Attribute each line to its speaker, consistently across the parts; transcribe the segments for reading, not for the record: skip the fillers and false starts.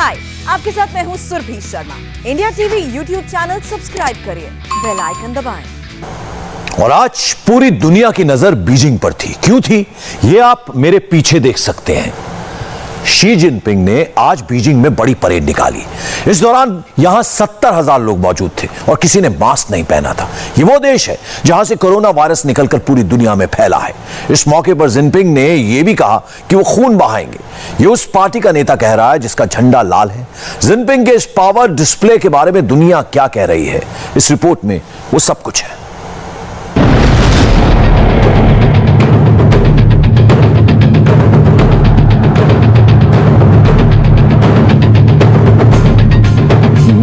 Speaker 1: हाय, आपके साथ मैं हूँ Surbhi Sharma. India TV YouTube channel subscribe करिए, बेल आइकन दबाएं।
Speaker 2: और आज पूरी दुनिया की नजर बीजिंग पर थी। क्यों थी, ये आप मेरे पीछे देख सकते हैं। शी जिनपिंग ने आज बीजिंग में बड़ी परेड निकाली। इस दौरान यहां 70,000 लोग मौजूद थे और किसी ने मास्क नहीं पहना था। ये वो देश है जहां से कोरोना वायरस निकलकर पूरी दुनिया में फैला है। इस मौके पर जिनपिंग ने यह भी कहा कि वो खून बहाएंगे। ये उस पार्टी का नेता कह रहा है जिसका झंडा लाल है। जिनपिंग के इस पावर डिस्प्ले के बारे में दुनिया क्या कह रही है, इस रिपोर्ट में वो सब कुछ है।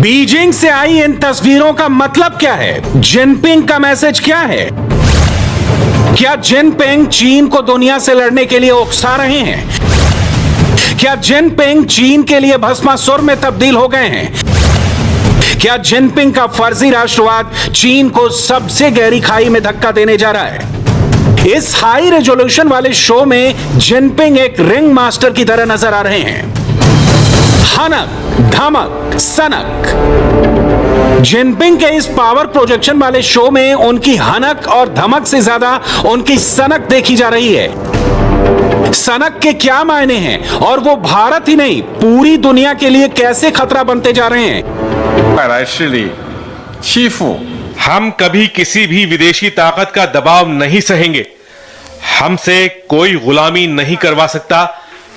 Speaker 3: बीजिंग से आई इन तस्वीरों का मतलब क्या है? जिनपिंग का मैसेज क्या है? क्या जिनपिंग चीन को दुनिया से लड़ने के लिए उकसा रहे हैं? क्या जिनपिंग चीन के लिए भस्मासुर में तब्दील हो गए हैं? क्या जिनपिंग का फर्जी राष्ट्रवाद चीन को सबसे गहरी खाई में धक्का देने जा रहा है? इस हाई रेजोल्यूशन वाले शो में जिनपिंग एक रिंग मास्टर की तरह नजर आ रहे हैं। हनक, धमक, सनक। जिनपिंग के इस पावर प्रोजेक्शन वाले शो में उनकी हनक और धमक से ज्यादा उनकी सनक देखी जा रही है। सनक के क्या मायने हैं और वो भारत ही नहीं पूरी दुनिया के लिए कैसे खतरा बनते जा रहे हैं?
Speaker 4: हम कभी किसी भी विदेशी ताकत का दबाव नहीं सहेंगे। हमसे कोई गुलामी नहीं करवा सकता।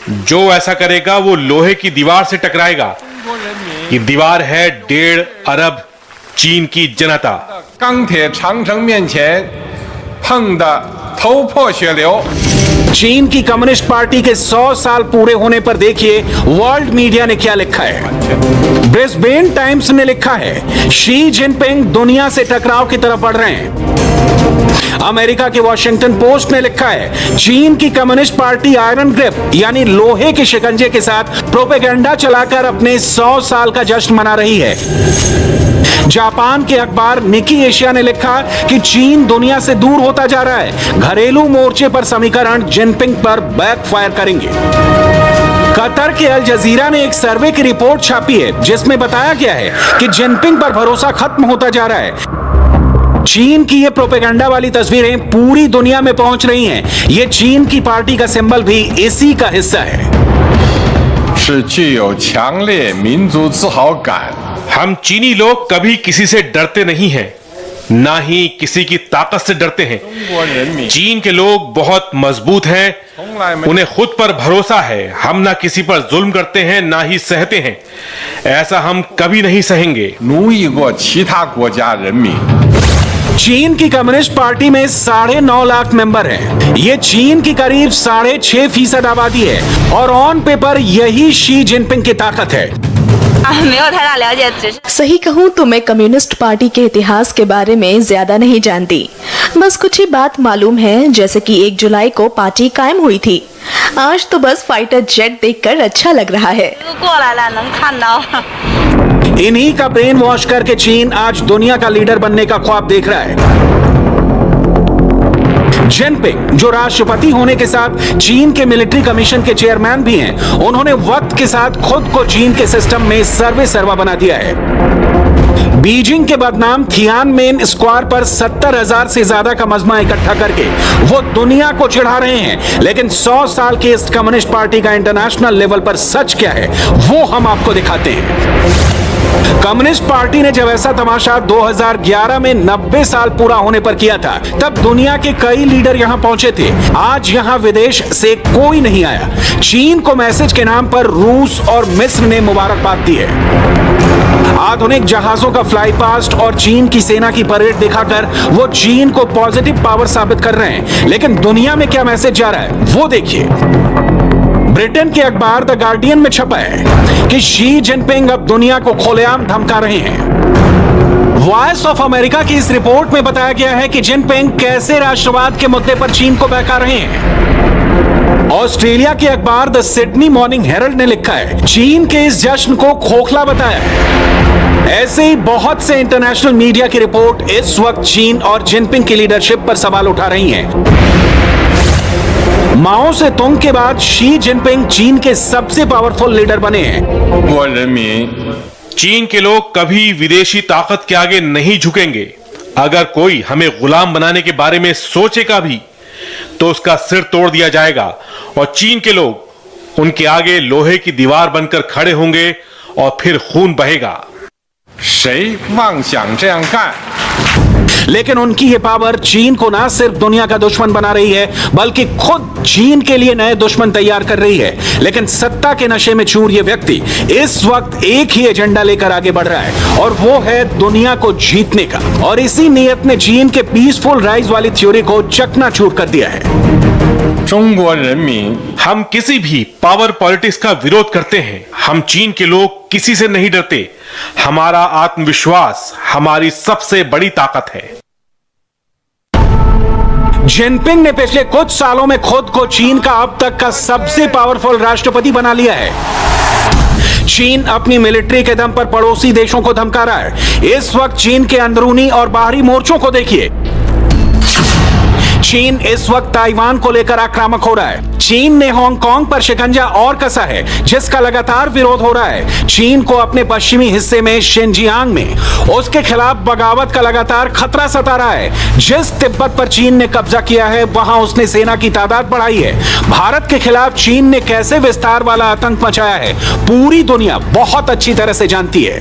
Speaker 4: जो ऐसा करेगा वो लोहे की दीवार से टकराएगा। ये दीवार है 1.5 अरब चीन की जनता।
Speaker 3: चीन की कम्युनिस्ट पार्टी के 100 साल पूरे होने पर देखिए वर्ल्ड मीडिया ने क्या लिखा है। ब्रिस्बेन टाइम्स ने लिखा है, शी जिनपिंग दुनिया से टकराव की तरफ बढ़ रहे हैं। अमेरिका के वॉशिंगटन पोस्ट ने लिखा है, चीन की कम्युनिस्ट पार्टी आयरन ग्रिप यानी लोहे के शिकंजे के साथ प्रोपेगेंडा चलाकर अपने 100 साल का जश्न मना रही है। जापान के अखबार निकी एशिया ने लिखा कि चीन दुनिया से दूर होता जा रहा है। घरेलू मोर्चे पर समीकरण जिनपिंग पर बैकफायर करेंगे। कतर के अल जजीरा ने एक सर्वे की रिपोर्ट छापी है जिसमें बताया गया है कि जिनपिंग पर भरोसा खत्म होता जा रहा है। चीन की ये प्रोपेगेंडा वाली तस्वीरें पूरी दुनिया में पहुंच रही हैं। ये चीन की पार्टी का सिंबल भी इसी का हिस्सा है।
Speaker 4: हम चीनी लोग कभी किसी से डरते नहीं हैं, ना ही किसी की ताकत से डरते हैं। चीन के लोग बहुत मजबूत हैं, उन्हें खुद पर भरोसा है। हम ना किसी पर जुल्म करते हैं, ना ही सहते हैं। ऐसा हम कभी नहीं सहेंगे।
Speaker 3: चीन की कम्युनिस्ट पार्टी में 9.5 लाख मेंबर हैं। ये चीन की करीब 6.5% आबादी है और ऑन पेपर यही शी जिनपिंग की ताकत है।
Speaker 5: सही कहूँ तो मैं कम्युनिस्ट पार्टी के इतिहास के बारे में ज्यादा नहीं जानती। बस कुछ ही बात मालूम है, जैसे कि 1 जुलाई को पार्टी कायम हुई थी। आज तो बस फाइटर जेट देखकर अच्छा लग रहा है।
Speaker 3: इन्हीं का ब्रेन वॉश करके चीन आज दुनिया का लीडर बनने का ख्वाब देख रहा है। जिनपिंग जो राष्ट्रपति होने के साथ चीन के मिलिट्री कमीशन के चेयरमैन भी हैं, उन्होंने वक्त के साथ खुद को चीन के सिस्टम में सर्वे सर्वा बना दिया है। बीजिंग के बदनाम थियानमेन स्क्वायर पर 70,000 से ज्यादा का मजमा इकट्ठा करके वो दुनिया को चिढ़ा रहे हैं। लेकिन 100 साल के इस कम्युनिस्ट पार्टी का इंटरनेशनल लेवल पर सच क्या है वो हम आपको दिखाते हैं। कम्युनिस्ट पार्टी ने जब ऐसा तमाशा 2011 में 90 साल पूरा होने पर किया था, तब दुनिया के कई लीडर यहां पहुंचे थे। आज यहां विदेश से कोई नहीं आया। चीन को मैसेज के नाम पर रूस और मिस्र ने मुबारकबाद दी है। आधुनिक जहाजों का फ्लाई पास्ट और चीन की सेना की परेड दिखाकर वो चीन को पॉजिटिव पावर साबित कर रहे हैं। लेकिन दुनिया में क्या मैसेज जा रहा है वो देखिए। ब्रिटेन के अखबार द गार्डियन में छपा है कि शी जिनपिंग अब दुनिया को खुलेआम धमका रहे हैं। वॉइस ऑफ अमेरिका की इस रिपोर्ट में बताया गया है कि जिनपिंग कैसे राष्ट्रवाद के मुद्दे पर चीन को बहका रहे हैं। ऑस्ट्रेलिया के अखबार द सिडनी मॉर्निंग हेरल्ड ने लिखा है, चीन के इस जश्न को खोखला बताया है। ऐसे ही बहुत से इंटरनेशनल मीडिया की रिपोर्ट इस वक्त चीन और जिनपिंग की लीडरशिप पर सवाल उठा रही हैं। माओ से तुंग के बाद शी जिनपिंग चीन के सबसे पावरफुल लीडर बने हैं।
Speaker 4: चीन के लोग कभी विदेशी ताकत के आगे नहीं झुकेंगे। अगर कोई हमें गुलाम बनाने के बारे में सोचेगा भी तो उसका सिर तोड़ दिया जाएगा और चीन के लोग उनके आगे लोहे की दीवार बनकर खड़े होंगे और फिर खून बहेगा।
Speaker 3: लेकिन उनकी ये पावर चीन को ना सिर्फ दुनिया का दुश्मन बना रही है बल्कि खुद चीन के लिए नए दुश्मन तैयार कर रही है। लेकिन सत्ता के नशे में चूर ये व्यक्ति इस वक्त एक ही एजेंडा लेकर आगे बढ़ रहा है और वो है दुनिया को जीतने का। और इसी नीयत ने चीन के पीसफुल राइज वाली थ्योरी को चकनाचूर कर दिया है।
Speaker 4: हम किसी भी पावर पॉलिटिक्स का विरोध करते हैं। हम चीन के लोग किसी से नहीं डरते। हमारा आत्मविश्वास हमारी सबसे बड़ी ताकत है।
Speaker 3: जिनपिंग ने पिछले कुछ सालों में खुद को चीन का अब तक का सबसे पावरफुल राष्ट्रपति बना लिया है। चीन अपनी मिलिट्री के दम पर पड़ोसी देशों को धमका रहा है। इस वक्त चीन के अंदरूनी और बाहरी मोर्चों को देखिए। चीन इस वक्त ताइवान को लेकर आक्रामक हो रहा है। चीन ने हांगकांग पर शिकंजा और कसा है जिसका लगातार विरोध हो रहा है। चीन को अपने पश्चिमी हिस्से में शिनजियांग में उसके खिलाफ बगावत का लगातार खतरा सता रहा है। जिस तिब्बत पर चीन ने कब्जा किया है वहां उसने सेना की तादाद बढ़ाई है। भारत के खिलाफ चीन ने कैसे विस्तार वाला आतंक मचाया है पूरी दुनिया बहुत अच्छी तरह से जानती है।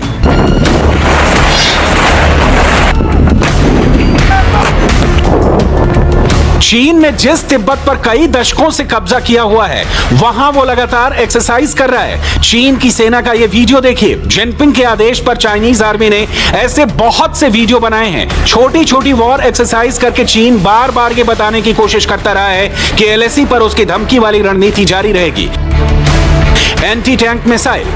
Speaker 3: चीन ने जिस तिब्बत पर कई दशकों से कब्जा किया हुआ है वहां वो लगातार एक्सरसाइज कर रहा है। चीन की सेना का ये वीडियो देखिए। जिनपिंग के आदेश पर चाइनीज आर्मी ने ऐसे बहुत से वीडियो बनाए हैं। छोटी छोटी वॉर एक्सरसाइज करके चीन बार बार ये बताने की कोशिश करता रहा है कि एलएसी पर उसकी धमकी वाली रणनीति जारी रहेगी। Anti tank missile,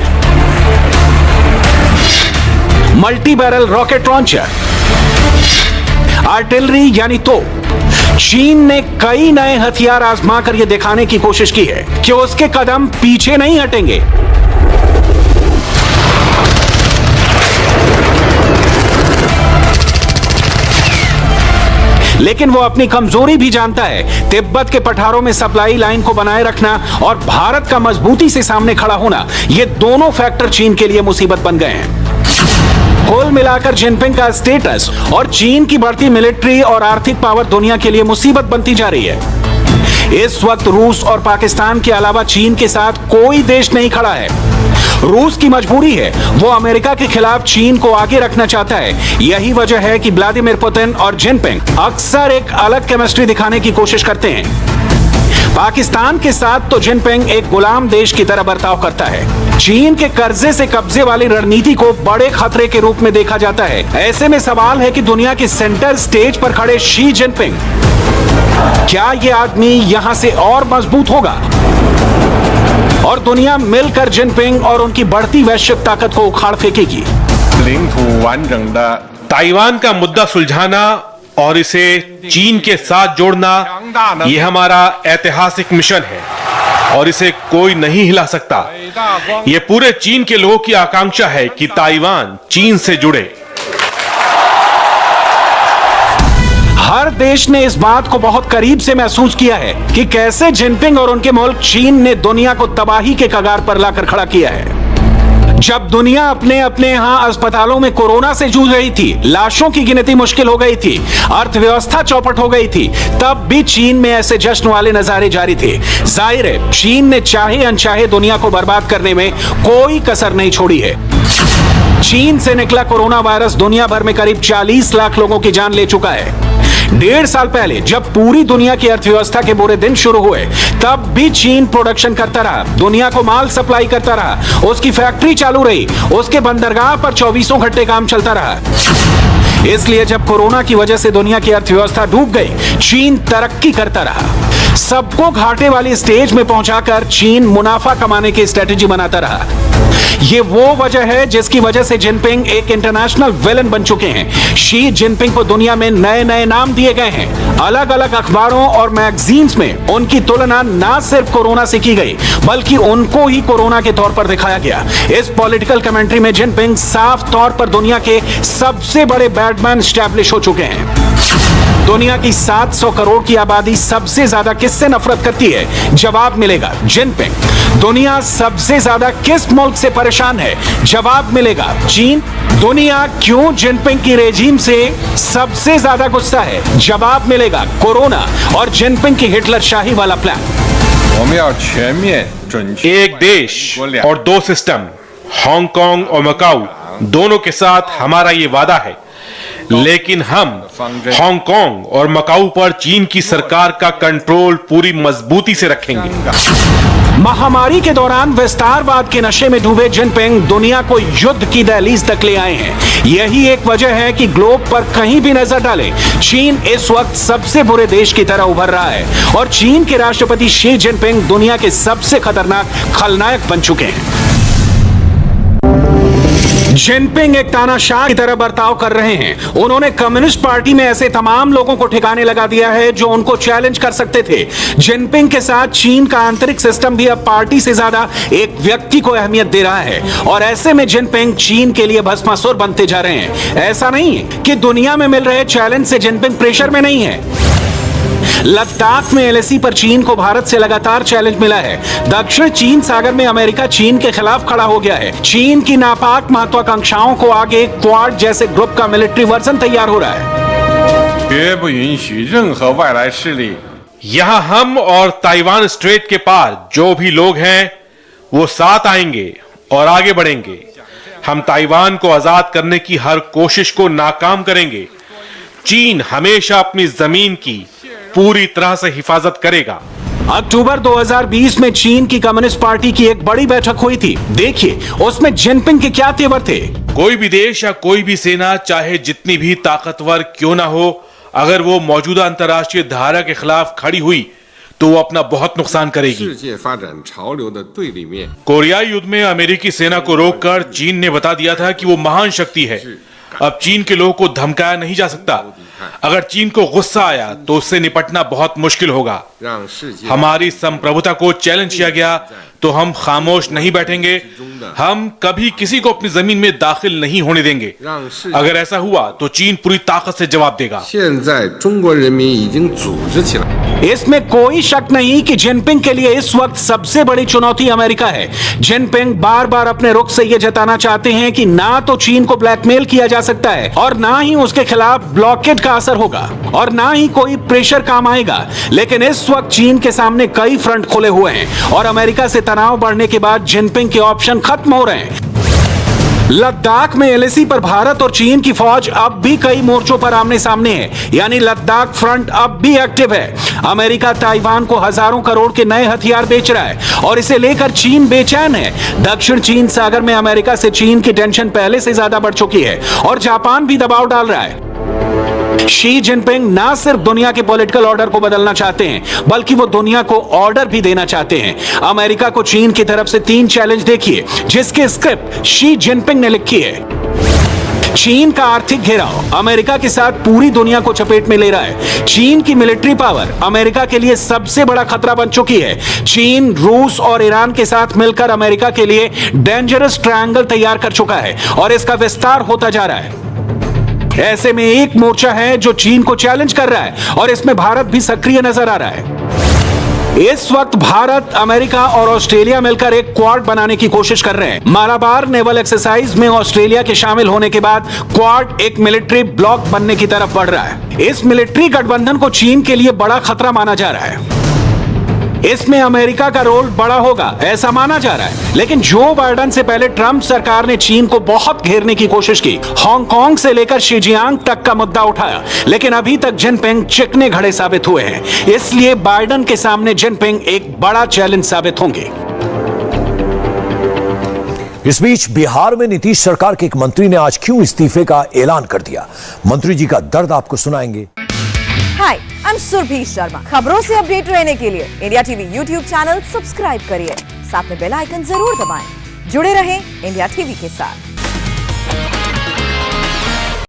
Speaker 3: multi barrel rocket launcher, artillery यानी तोप। चीन ने कई नए हथियार आजमा कर यह दिखाने की कोशिश की है कि उसके कदम पीछे नहीं हटेंगे। लेकिन वो अपनी कमजोरी भी जानता है। तिब्बत के पठारों में सप्लाई लाइन को बनाए रखना और भारत का मजबूती से सामने खड़ा होना, ये दोनों फैक्टर चीन के लिए मुसीबत बन गए हैं। कुल मिलाकर जिनपिंग का स्टेटस और चीन की बढ़ती मिलिट्री और आर्थिक पावर दुनिया के लिए मुसीबत बनती जा रही है। इस वक्त रूस और पाकिस्तान के अलावा चीन के साथ कोई देश नहीं खड़ा है। रूस की मजबूरी है, वो अमेरिका के खिलाफ चीन को आगे रखना चाहता है। यही वजह है कि व्लादिमीर पुतिन और जिनपिंग अक्सर एक अलग केमिस्ट्री दिखाने की कोशिश करते हैं। पाकिस्तान के साथ तो जिनपिंग एक गुलाम देश की तरह बर्ताव करता है। चीन के कर्जे से कब्जे वाली रणनीति को बड़े खतरे के रूप में देखा जाता है। ऐसे में सवाल है कि दुनिया के सेंटर स्टेज पर खड़े शी जिनपिंग, क्या ये आदमी यहां से और मजबूत होगा और दुनिया मिलकर जिनपिंग और उनकी बढ़ती वैश्विक ताकत को उखाड़ फेंकेगी।
Speaker 4: ताइवान का मुद्दा सुलझाना और इसे चीन के साथ जोड़ना, यह हमारा ऐतिहासिक मिशन है और इसे कोई नहीं हिला सकता। यह पूरे चीन के लोगों की आकांक्षा है कि ताइवान चीन से जुड़े।
Speaker 3: हर देश ने इस बात को बहुत करीब से महसूस किया है कि कैसे जिनपिंग और उनके मुल्क चीन ने दुनिया को तबाही के कगार पर लाकर खड़ा किया है। जब दुनिया अपने अपने यहां अस्पतालों में कोरोना से जूझ रही थी, लाशों की गिनती मुश्किल हो गई थी, अर्थव्यवस्था चौपट हो गई थी, तब भी चीन में ऐसे जश्न वाले नजारे जारी थे। जाहिर है चीन ने चाहे अनचाहे दुनिया को बर्बाद करने में कोई कसर नहीं छोड़ी है। चीन से निकला कोरोना वायरस दुनिया भर में करीब 40 लाख लोगों की जान ले चुका है। 1.5 साल पहले जब पूरी दुनिया की अर्थव्यवस्था के बुरे दिन शुरू हुए, तब भी चीन प्रोडक्शन करता रहा, दुनिया को माल सप्लाई करता रहा, उसकी फैक्ट्री चालू रही, उसके बंदरगाह पर 24 घंटे काम चलता रहा। इसलिए जब कोरोना की वजह से दुनिया की अर्थव्यवस्था डूब गई, चीन तरक्की करता रहा। सबको घाटे वाली स्टेज में पहुंचाकर चीन मुनाफा कमाने की स्ट्रेटेजी बनाता रहा। ये वो वजह है जिसकी वजह से जिनपिंग एक इंटरनेशनल विलन बन चुके हैं। शी जिनपिंग को दुनिया में नए नए नाम दिए गए हैं। अलग अलग अखबारों और मैगजीन्स में उनकी तुलना न सिर्फ कोरोना से की गई, बल्कि उनको ही कोरोना के तौर पर दिखाया गया। इस पॉलिटिकल कमेंट्री में जिनपिंग साफ तौर पर दुनिया के सबसे बड़े बैडमैन एस्टैब्लिश हो चुके हैं। दुनिया की 700 करोड़ की आबादी सबसे ज्यादा किससे नफरत करती है? जवाब मिलेगा जिनपिंग। दुनिया सबसे ज्यादा किस मुल्क से परेशान है? जवाब मिलेगा चीन। दुनिया क्यों जिनपिंग की रेजिम से सबसे ज्यादा गुस्सा है? जवाब मिलेगा कोरोना और जिनपिंग की हिटलर शाही वाला प्लान।
Speaker 4: एक देश और दो सिस्टम, हांगकांग और मकाऊ दोनों के साथ हमारा ये वादा है, लेकिन हम हांगकांग और मकाऊ पर चीन की सरकार का कंट्रोल पूरी मजबूती से रखेंगे।
Speaker 3: महामारी के दौरान विस्तारवाद के नशे में डूबे जिनपिंग दुनिया को युद्ध की दहलीज तक ले आए हैं। यही एक वजह है कि ग्लोब पर कहीं भी नजर डाले, चीन इस वक्त सबसे बुरे देश की तरह उभर रहा है और चीन के राष्ट्रपति शी जिनपिंग दुनिया के सबसे खतरनाक खलनायक बन चुके हैं। जिनपिंग एक तानाशाह की तरह बर्ताव कर रहे हैं। उन्होंने कम्युनिस्ट पार्टी में ऐसे तमाम लोगों को ठिकाने लगा दिया है जो उनको चैलेंज कर सकते थे। जिनपिंग के साथ चीन का आंतरिक सिस्टम भी अब पार्टी से ज्यादा एक व्यक्ति को अहमियत दे रहा है और ऐसे में जिनपिंग चीन के लिए भस्मासुर बनते जा रहे हैं। ऐसा नहीं है कि दुनिया में मिल रहे चैलेंज से जिनपिंग प्रेशर में नहीं है। लद्दाख में एलएसी पर चीन को भारत से लगातार चैलेंज मिला है। दक्षिण चीन सागर में अमेरिका चीन के खिलाफ खड़ा हो गया है। चीन की नापाक महत्वाकांक्षाओं को आगे क्वाड जैसे ग्रुप का मिलिट्री वर्जन तैयार हो रहा है।
Speaker 4: यहां हम और ताइवान स्ट्रेट के पार जो भी लोग हैं वो साथ आएंगे और आगे बढ़ेंगे। हम ताइवान को आजाद करने की हर कोशिश को नाकाम करेंगे। चीन हमेशा अपनी जमीन की पूरी तरह से हिफाजत करेगा।
Speaker 3: अक्टूबर 2020 में चीन की कम्युनिस्ट पार्टी की एक बड़ी बैठक हुई थी। देखिए उसमें जिनपिंग के क्या तेवर थे।
Speaker 4: कोई भी देश या कोई भी सेना चाहे जितनी भी ताकतवर क्यों ना हो, अगर वो मौजूदा अंतर्राष्ट्रीय धारा के खिलाफ खड़ी हुई तो वो अपना बहुत नुकसान करेगी। कोरियाई युद्ध में अमेरिकी सेना को रोककर चीन ने बता दिया था कि वो महान शक्ति है। अब चीन के लोगों को धमकाया नहीं जा सकता। अगर चीन को गुस्सा आया तो उससे निपटना बहुत मुश्किल होगा। हमारी संप्रभुता को चैलेंज किया गया तो हम खामोश नहीं बैठेंगे। हम कभी किसी को अपनी जमीन में दाखिल नहीं होने देंगे। अगर ऐसा हुआ तो चीन पूरी ताकत से जवाब देगा।
Speaker 3: इसमें कोई शक नहीं कि जिनपिंग के लिए इस वक्त सबसे बड़ी चुनौती अमेरिका है। जिनपिंग बार बार अपने रुख से यह जताना चाहते हैं कि ना तो चीन को ब्लैकमेल किया जा सकता है और ना ही उसके खिलाफ ब्लॉकेड का असर होगा और ना ही कोई प्रेशर काम आएगा। लेकिन इस वक्त चीन के सामने कई फ्रंट खुले हुए हैं और अमेरिका से तनाव बढ़ने के बाद जिनपिंग के ऑप्शन खत्म हो रहे हैं। लद्दाख में एलएसी पर भारत और चीन की फौज अब भी कई मोर्चों पर आमने सामने है, यानी लद्दाख फ्रंट अब भी एक्टिव है। अमेरिका ताइवान को हजारों करोड़ के नए हथियार बेच रहा है और इसे लेकर चीन बेचैन है। दक्षिण चीन सागर में अमेरिका से चीन की टेंशन पहले से ज्यादा बढ़ चुकी है और जापान भी दबाव डाल रहा है। शी जिनपिंग ना सिर्फ दुनिया के पॉलिटिकल ऑर्डर को बदलना चाहते हैं बल्कि वो दुनिया को ऑर्डर भी देना चाहते हैं। अमेरिका को चीन की तरफ से 3 चैलेंज देखिए जिसके स्क्रिप्ट शी जिनपिंग ने लिखी है। चीन का आर्थिक घेराव अमेरिका के साथ पूरी दुनिया को चपेट में ले रहा है। चीन की मिलिट्री पावर अमेरिका के लिए सबसे बड़ा खतरा बन चुकी है। चीन रूस और ईरान के साथ मिलकर अमेरिका के लिए डेंजरस ट्रायंगल तैयार कर चुका है और इसका विस्तार होता जा रहा है। ऐसे में एक मोर्चा है जो चीन को चैलेंज कर रहा है और इसमें भारत भी सक्रिय नजर आ रहा है। इस वक्त भारत, अमेरिका और ऑस्ट्रेलिया मिलकर एक क्वाड बनाने की कोशिश कर रहे हैं। मालाबार नेवल एक्सरसाइज में ऑस्ट्रेलिया के शामिल होने के बाद क्वाड एक मिलिट्री ब्लॉक बनने की तरफ बढ़ रहा है। इस मिलिट्री गठबंधन को चीन के लिए बड़ा खतरा माना जा रहा है। इसमें अमेरिका का रोल बड़ा होगा ऐसा माना जा रहा है। लेकिन जो बाइडेन से पहले ट्रंप सरकार ने चीन को बहुत घेरने की कोशिश की। हांगकांग से लेकर शिजियांग तक का मुद्दा उठाया, लेकिन अभी तक जिनपिंग चिकने घड़े साबित हुए हैं। इसलिए बाइडेन के सामने जिनपिंग एक बड़ा चैलेंज साबित होंगे।
Speaker 2: इस बीच बिहार में नीतीश सरकार के एक मंत्री ने आज क्यों इस्तीफे का ऐलान कर दिया, मंत्री जी का दर्द आपको सुनाएंगे।
Speaker 1: हाय, आई एम सुरभि शर्मा। खबरों से अपडेट रहने के लिए India TV YouTube channel subscribe करिए, साथ में बेल आइकन जरूर दबाएं। जुड़े रहें इंडिया टीवी के साथ।